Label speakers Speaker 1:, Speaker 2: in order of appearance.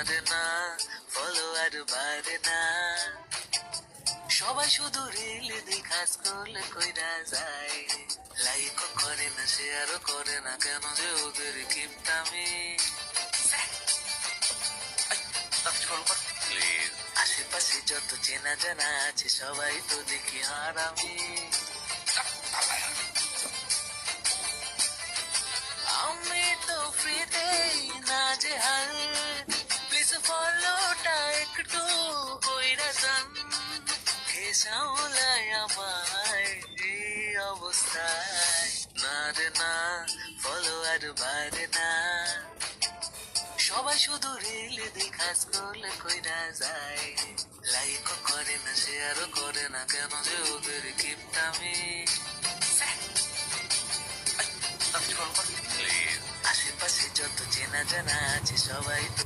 Speaker 1: রে না, ফলোয়ার বাড়ে না, সবাই শুধু রিল দেখা স্ক্রল কইরা যায়, লাইক করে না শেয়ারও করে না, কেন যে ওদের কিপটামি। প্লিজ, আশেপাশে যত চেনা জানা আছে সবাই তো দেখি হারামি। আমি তো ফ্রিতেই না যে হাল, প্লিজ ফলোটা একটু কইরা যান, কে সামলায় আমায় এই অবস্থায়। না রে না, ফলোয়ার বাড়ে না, সবাই শুধু রিল দেখা স্ক্রল কইরা যায়, লাইক করে না শেয়ারও করে না, কেন যে ওদের কিপটামি। প্লিজ, আশেপাশে যত চেনা জানা আছে সবাই তো